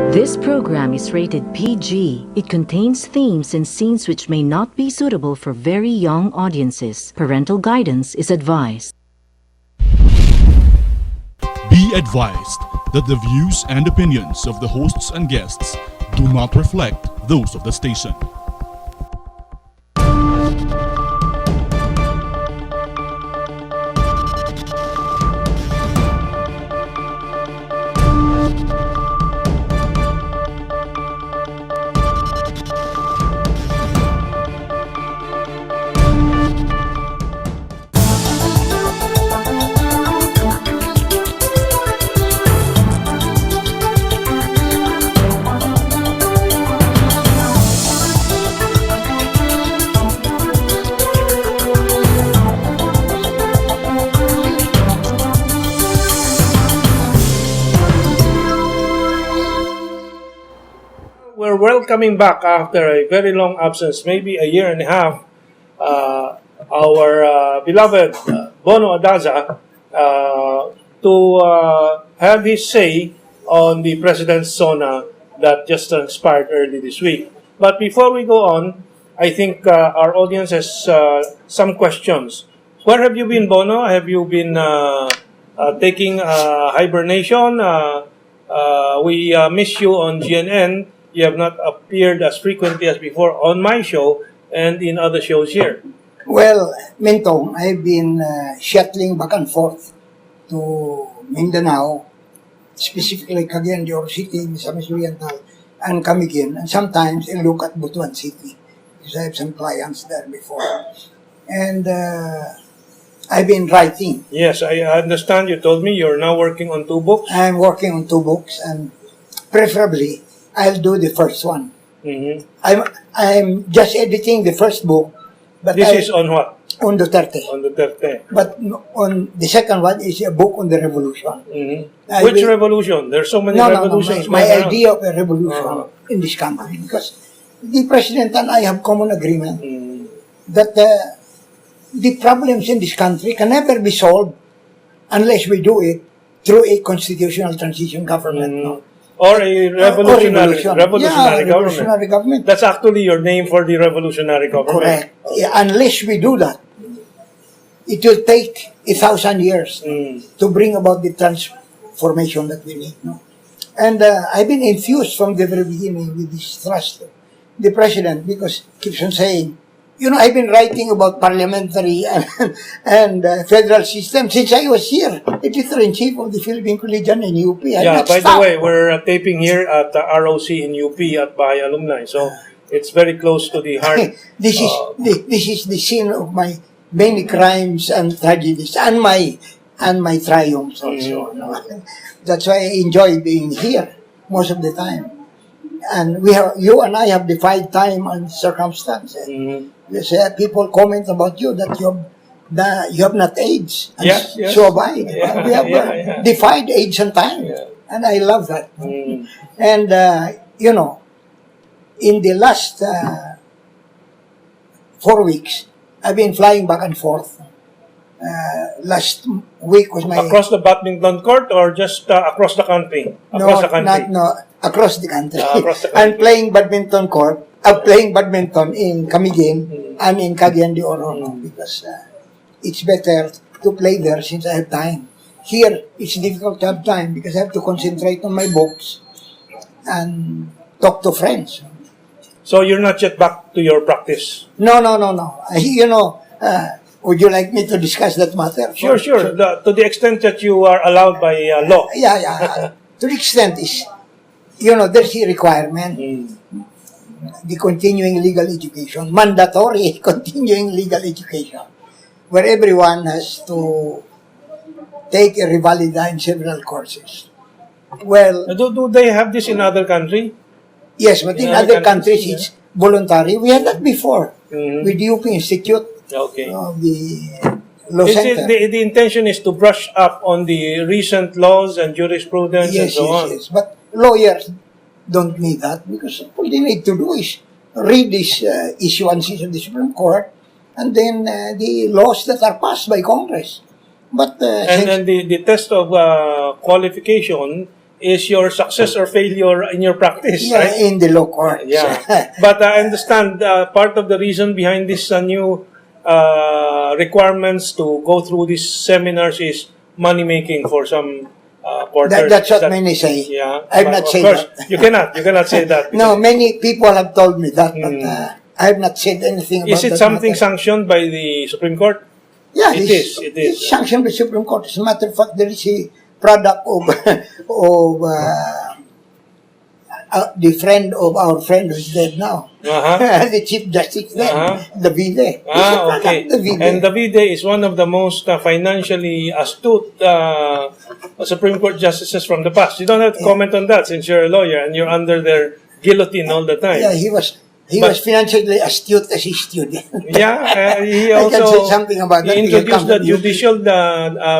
This program is rated PG. It contains themes and scenes which may not be suitable for very young audiences. Parental guidance is advised. Be advised that the views and opinions of the hosts and guests do not reflect those of the station. We're welcoming back after a very long absence, maybe a year and a half, our beloved Bono Adaza to have his say on the President's SONA that just transpired early this week. But before we go on, I think our audience has some questions. Where have you been, Bono? Have you been taking hibernation? We miss you on GNN. You have not appeared as frequently as before on my show and in other shows here. Well, Minto, I've been shuttling back and forth to Mindanao, specifically Cagayan de Oro City, Misamis Oriental, and Camiguin. And sometimes I look at Butuan City because I have some clients there before. And I've been writing. Yes, I understand. You told me you're now working on 2 books. I'm working on 2 books, and preferably I'll do the first one. Mm-hmm. I'm just editing the first book. But This is on what? On Duterte. On Duterte. But on the second one is a book on the revolution. Mm-hmm. Which revolution? There's so many revolutions. My idea of a revolution in this country. Because the President and I have common agreement that the problems in this country can never be solved unless we do it through a constitutional transition government. No? Or a revolutionary government. That's actually your name for the revolutionary government. Correct. Yeah, unless we do that, it will take 1,000 years to bring about the transformation that we need. No? And I've been infused from the very beginning with this trust of the President because he keeps on saying, you know, I've been writing about parliamentary and federal system since I was here, editor-in-chief of the Philippine Collegian in UP. The way, we're taping here at the ROC in UP at Bahay Alumni, so it's very close to the heart. This is the scene of my many crimes and tragedies and my triumphs also. No? That's why I enjoy being here most of the time. And you and I have defied time and circumstances. People comment about you that you have not aged. And so have I. We have defied age and time. And I love that. And, you know, in the last 4 weeks, I've been flying back and forth. Last week was my... Across the badminton court or just across the country? Across the country. I'm playing badminton court. I'm playing badminton in Camiguin and in Cagayan de Oro because it's better to play there since I have time. Here, it's difficult to have time because I have to concentrate on my books and talk to friends. So you're not yet back to your practice? No. You know, would you like me to discuss that matter? Sure. To the extent that you are allowed by law. Yeah. To the extent is, you know, there's a requirement. The continuing legal education, mandatory continuing legal education, where everyone has to take a revalida in several courses. Well, do they have this in other countries? Yes, but in other countries it's voluntary. We had that before with the UP Institute. Okay. The law center. The intention is to brush up on the recent laws and jurisprudence and so on. Yes, but lawyers don't need that because all they need to do is read these issuances of the Supreme Court and then the laws that are passed by Congress. But and then the test of qualification is your success or failure in your practice, Yeah, right? in the law courts. Yeah. But I understand part of the reason behind this new requirements to go through these seminars is money making for some porters. That's what many say. Yeah. I've But not of said course, that. You cannot say that. No, many people have told me that, but I have not said anything about Is it that something matter. sanctioned by the Supreme Court? Yeah, It it's, is. It's sanctioned by the Supreme Court. As a matter of fact, there is a product of the friend of our friend who's dead now. The Chief Justice then, Davide. Okay. Davide. And Davide is one of the most financially astute Supreme Court justices from the past. You don't have to comment on that since you're a lawyer and you're under their guillotine all the time. Yeah, he was financially astute as a student. Yeah, he I can also say something about that. he He introduced can the come to you. judicial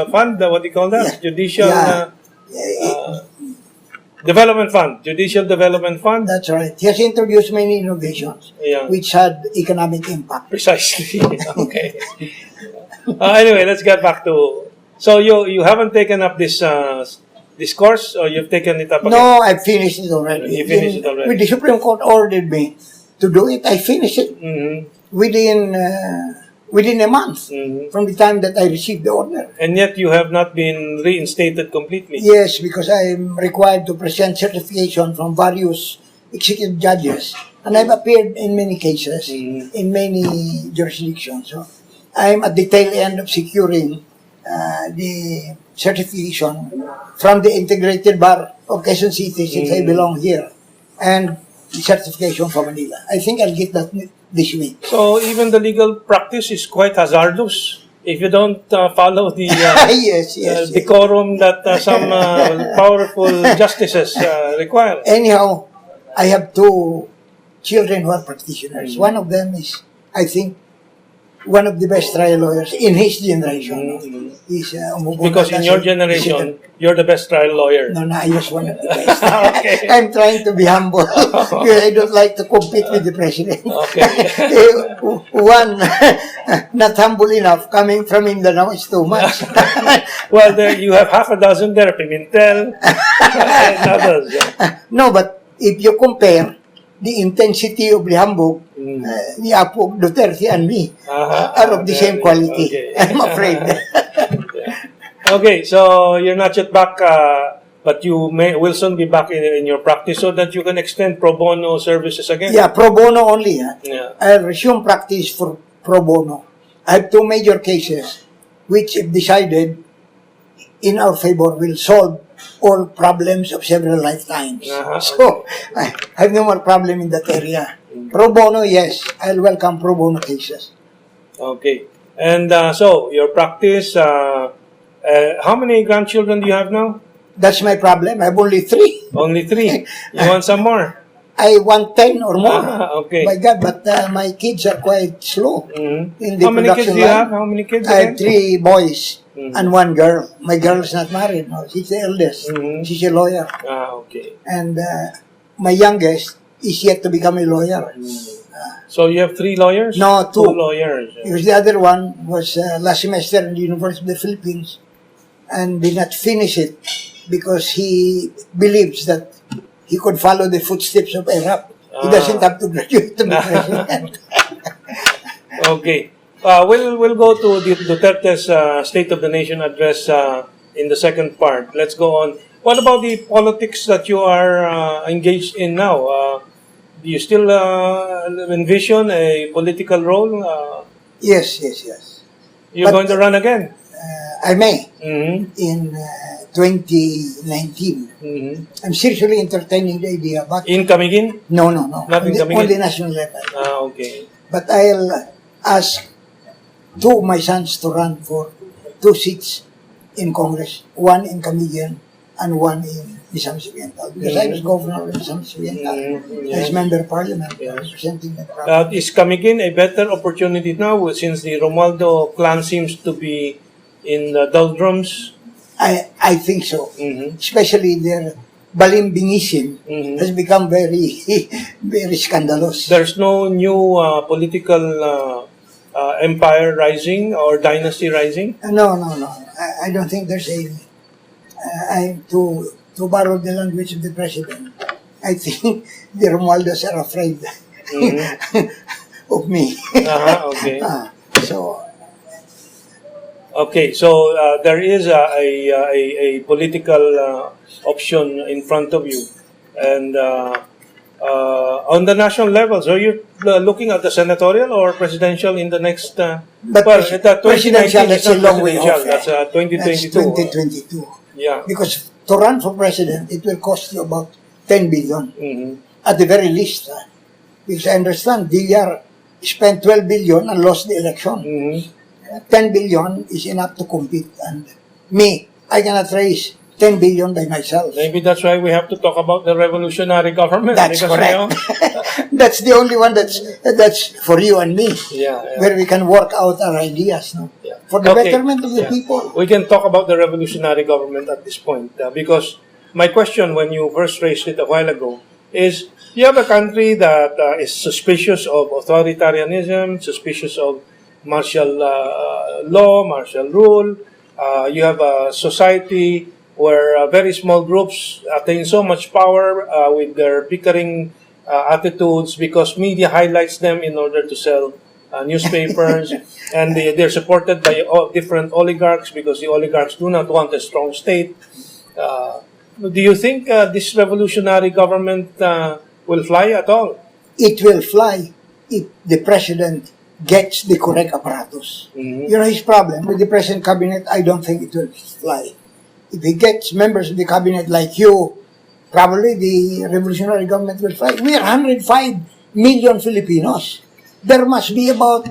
fund. What do you call that? Yeah. Judicial Yeah. development fund. Judicial development fund. That's right. He has introduced many innovations Yeah. which had economic impact. Precisely. Okay. Anyway, let's get back to. So you haven't taken up this course, or you've taken it up again? No, I finished it already. You finished it already. When the Supreme Court ordered me to do it, I finished it within a month from the time that I received the order. And yet you have not been reinstated completely. Yes, because I'm required to present certification from various executive judges. And I've appeared in many cases, in many jurisdictions. So I'm at the tail end of securing the certification from the Integrated Bar of Quezon City, since I belong here, and the certification from Manila. I think I'll get that this week. So even the legal practice is quite hazardous if you don't follow the yes. decorum that some powerful justices require. Anyhow, I have two children who are practitioners. One of them is, I think, one of the best trial lawyers in his generation. He's Homobono Because in Adaza. your generation, you're the best trial lawyer. No, I was one of the best. Okay. I'm trying to be humble because I don't like to compete with the president. Okay. One, not humble enough, coming from Mindanao is too much. Well, there you have half a dozen there, Pimentel and others. Yeah. No, but if you compare the intensity of the humbug, the Apo Duterte and me are of the same quality. Okay. I'm afraid. Okay, so you're not yet back, but you will soon be back in your practice so that you can extend pro bono services again. Yeah, pro bono only. Yeah. I'll resume practice for pro bono. I have two major cases which, if decided in our favor, will solve all problems of several lifetimes. So, I have no more problem in that area. Pro bono, yes. I'll welcome pro bono cases. Okay. And so, your practice, how many grandchildren do you have now? That's my problem. I have only 3. Only 3. You want some more? I want 10 or more. Okay. My God, but my kids are quite slow in the How many kids production do you line. have? How many kids I have again? 3 boys and 1 girl. My girl is not married. No, she's the eldest. She's a lawyer. Okay. And my youngest is yet to become a lawyer. So you have 3 lawyers? No, 2. 2 lawyers. Because the other one was last semester in the University of the Philippines and did not finish it because he believes that he could follow the footsteps of Arab. He doesn't have to graduate to be president. Okay. We'll go to the Duterte's State of the Nation address in the second part. Let's go on. What about the politics that you are engaged in now? Do you still envision a political role? Yes. You're But- going to run again? I may Mm-hmm. in 2019. Mm-hmm. I'm seriously entertaining the idea, but In Camiguin? no. Nothing coming On in? the national level. Okay. But I'll ask 2 of my sons to run for 2 seats in Congress, 1 in Camiguin and 1 in Misamis Oriental. Because I was governor of Misamis Oriental. I was member of parliament representing the province. Is Camiguin a better opportunity now since the Romualdo clan seems to be in the doldrums? I think so. Mm-hmm. Especially their balimbingism has become very, very scandalous. There's no new political empire rising or dynasty rising? No. I don't think there's a. I'm too to borrow the language of the president, I think the Romualdez are afraid of me. Okay. So, Okay, so there is a political option in front of you, and on the national level, so you're looking at the senatorial or presidential in the next. but the presidential 2019 is a long way off. That's That's 2022. 2022. Yeah. Because to run for president, it will cost you about 10 billion. Mm-hmm. At the very least. Because I understand Villar spent 12 billion and lost the election. Mm-hmm. 10 billion is enough to compete. And me, I cannot raise 10 billion by myself. Maybe that's why we have to talk about the revolutionary government. That's because, correct. That's the only one that's for you and me. Yeah. Where we can work out our ideas. No? Yeah. For the Okay. betterment of the Yeah. people. We can talk about the revolutionary government at this point because my question when you first raised it a while ago is you have a country that is suspicious of authoritarianism, suspicious of martial law, martial rule. You have a society where very small groups attain so much power with their bickering attitudes because media highlights them in order to sell newspapers, and they're supported by different oligarchs because the oligarchs do not want a strong state. Do you think this revolutionary government will fly at all? It will fly if the president gets the correct apparatus. Mm-hmm. You know his problem with the present cabinet, I don't think it will fly. If he gets members of the cabinet like you, probably the revolutionary government will fly. We are 105 million Filipinos. There must be about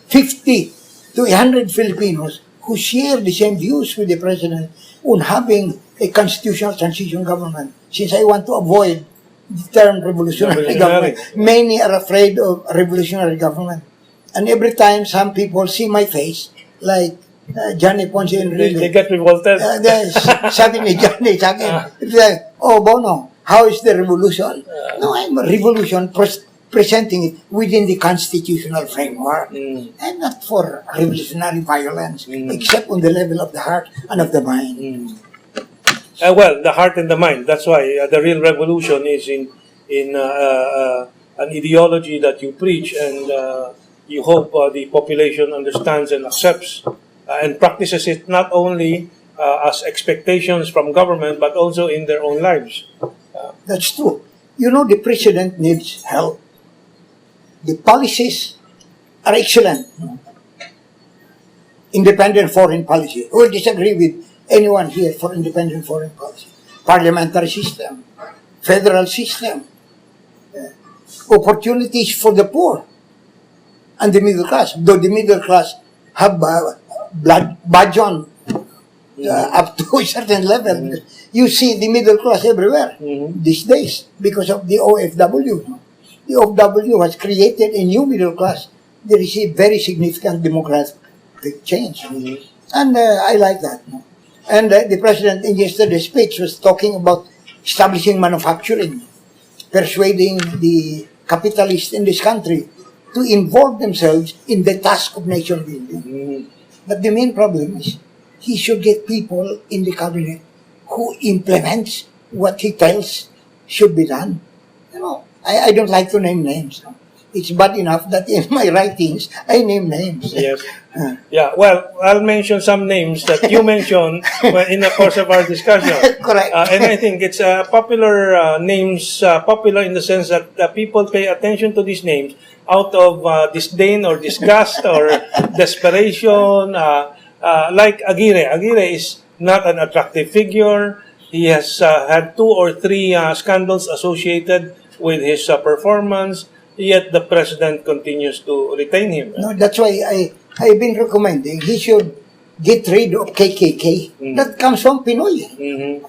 50 to 100 Filipinos who share the same views with the president on having a constitutional transition government. Since I want to avoid the term revolutionary government, many are afraid of revolutionary government. And every time some people see my face, like Johnny Ponce and They get revolted. sabi ni Johnny sa akin, like, oh Bono, how is the revolution? No, I'm a revolution presenting it within the constitutional framework. I'm not for revolutionary violence, except on the level of the heart and of the mind. Well, the heart and the mind. That's why the real revolution is in an ideology that you preach, and you hope the population understands and accepts and practices it not only as expectations from government, but also in their own lives. That's true. You know, the president needs help. The policies are excellent. Independent foreign policy. Who will disagree with anyone here for independent foreign policy? Parliamentary system, federal system, opportunities for the poor and the middle class. Though the middle class have budgeon up to a certain level. You see the middle class everywhere these days because of the OFW. The OFW has created a new middle class. There is a very significant demographic change. And I like that. And the president in yesterday's speech was talking about establishing manufacturing, persuading the capitalists in this country to involve themselves in the task of nation building. But the main problem is he should get people in the cabinet who implements what he tells should be done. You know, I don't like to name names. It's bad enough that in my writings I name names. Yes. Yeah. Well, I'll mention some names that you mentioned in the course of our discussion. Correct. And I think it's popular names, popular in the sense that people pay attention to these names out of disdain or disgust or desperation. Like Aguirre. Aguirre is not an attractive figure. He has had 2 or 3 scandals associated with his performance. Yet the president continues to retain him. No, that's why I've been recommending he should get rid of KKK. That comes from Pinoy.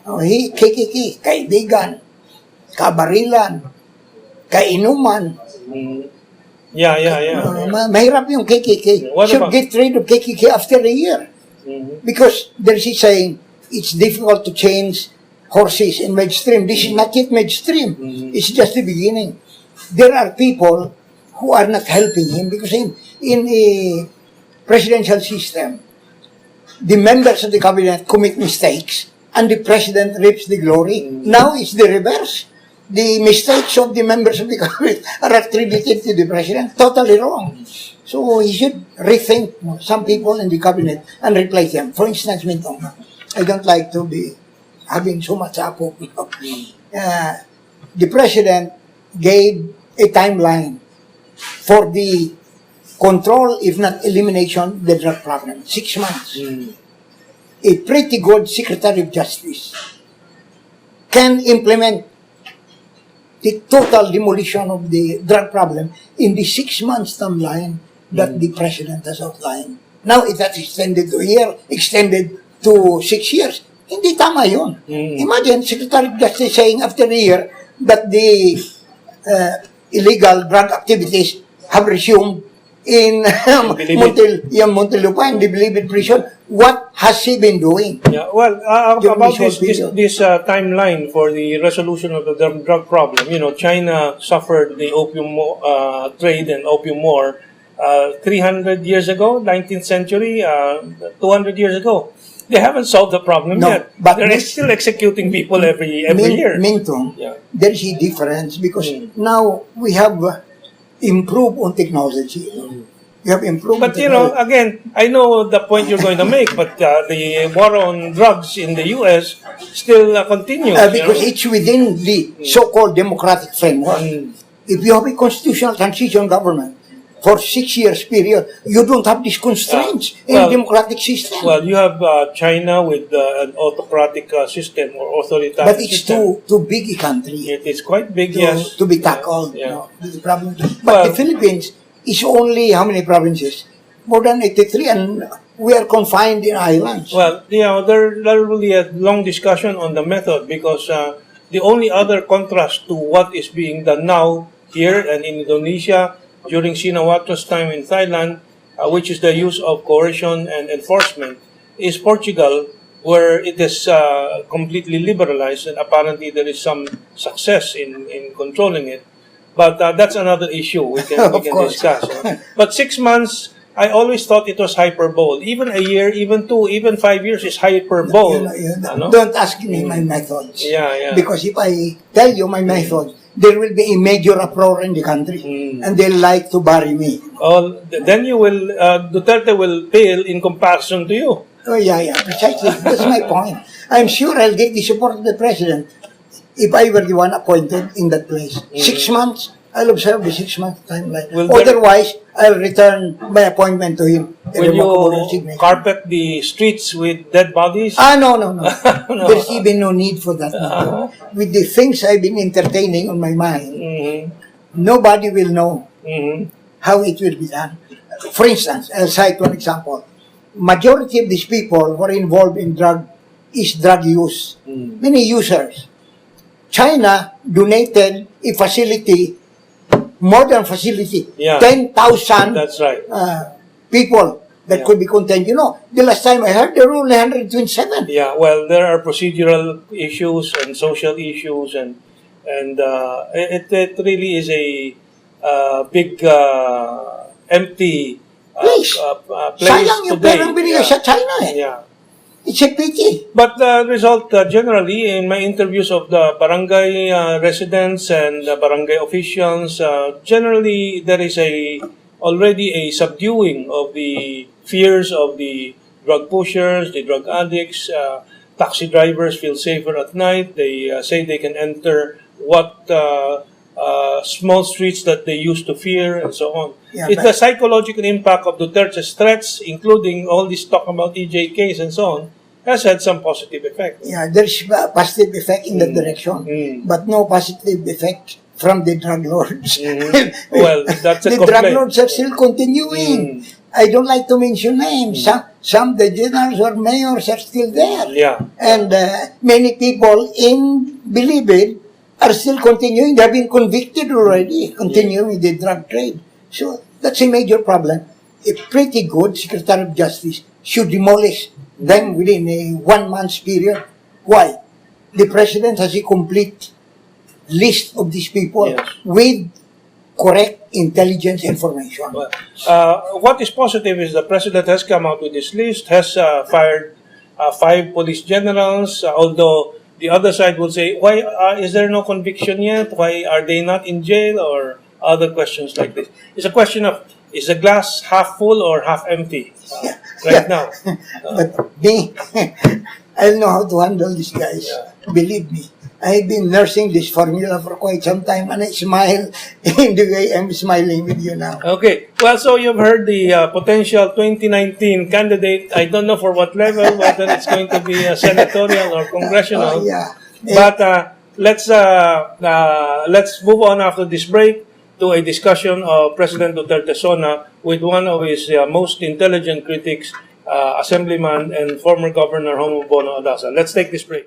KKK, kaibigan, kabarilan, kainuman. Yeah. Mahirap yung KKK. Should get rid of KKK after a year. Because there's a saying, it's difficult to change horses in midstream. This is not yet midstream. It's just the beginning. There are people who are not helping him because in a presidential system, the members of the cabinet commit mistakes and the president reaps the glory. Now it's the reverse. The mistakes of the members of the cabinet are attributed to the president. Totally wrong. So he should rethink some people in the cabinet and replace them. For instance, Mintong, I don't like to be having so much apo. The president gave a timeline for the control, if not elimination, the drug problem. 6 months. A pretty good Secretary of Justice can implement the total demolition of the drug problem in the 6 months timeline that the president has outlined. Now it has extended to a year, extended to 6 years. Hindi tama yun. Imagine Secretary of Justice saying after a year that the illegal drug activities have resumed in Muntinlupa and the Bilibid prison. What has he been doing? Yeah, well, about this timeline for the resolution of the drug problem, China suffered the opium trade and opium war 300 years ago, 19th century, 200 years ago. They haven't solved the problem yet. But they're still executing people every year. Mintong, there's a difference because now we have improved on technology. We have improved. But again, I know the point you're going to make, but the war on drugs in the U.S. still continues. Because it's within the so-called democratic framework. If you have a constitutional transition government for 6 years period, you don't have these constraints in democratic system. Well, you have China with an autocratic system or authoritarian but it's system. too big a country. It's quite big, yes. To be tackled. The problem. But the Philippines is only how many provinces? More than 83, and we are confined in islands. Well, there will be a long discussion on the method because the only other contrast to what is being done now here and in Indonesia during Sinawatra's time in Thailand, which is the use of coercion and enforcement, is Portugal, where it is completely liberalized and apparently there is some success in controlling it. But that's another issue we can discuss. But 6 months, I always thought it was hyperbole. Even a year, even 2, even 5 years is hyperbole. Don't ask me my methods. Yeah. Because if I tell you my method, there will be a major uproar in the country, and they'll like to bury me. Then you will, Duterte will pale in comparison to you. Oh, yeah, precisely. That's my point. I'm sure I'll get the support of the president if I were the one appointed in that place. 6 months, I'll observe the 6 month timeline. Otherwise, I'll return my appointment to him. Will you carpet the streets with dead bodies? No. There's even no need for that. With the things I've been entertaining on my mind, nobody will know how it will be done. For instance, I'll cite one example. Majority of these people who are involved in drug use. Many users. China donated a facility, modern facility, 10,000 That's right. People that could be contained. The last time I heard, there were only 127. Yeah, well, there are procedural issues and social issues, and it really is a big empty place Sayang yung today. perang binigay sa China Yeah. It's a pity. But the result, generally, in my interviews of the barangay residents and the barangay officials, generally there is already a subduing of the fears of the drug pushers, the drug addicts. Taxi drivers feel safer at night. They say they can enter what small streets that they used to fear, and so on. It's the psychological impact of Duterte's threats, including all this talk about EJKs and so on, has had some positive effect. Yeah, there's a positive effect in that direction, but no positive effect from the drug lords. Well, that's a the complaint. drug lords are still continuing. I don't like to mention names. Some the generals or mayors are still there. Yeah. And many people in Bilibid are still continuing. They have been convicted already, continuing the drug trade. So that's a major problem. A pretty good Secretary of Justice should demolish them within a 1 month period. Why? The President has a complete list of these people with correct intelligence information. What is positive is the President has come out with this list, has fired 5 police generals, although the other side would say, why is there no conviction yet? Why are they not in jail? Or other questions like this. It's a question of, is the glass half full or half empty right now? But me, I know how to handle these guys. Believe me. I've been nursing this formula for quite some time, and I smile in the way I'm smiling with you now. Okay. Well, so you've heard the potential 2019 candidate. I don't know for what level, whether it's going to be a senatorial or congressional. Yeah. But let's move on after this break to a discussion of President Duterte SONA with one of his most intelligent critics, Assemblyman and former Governor Homobono Adaza. Let's take this break.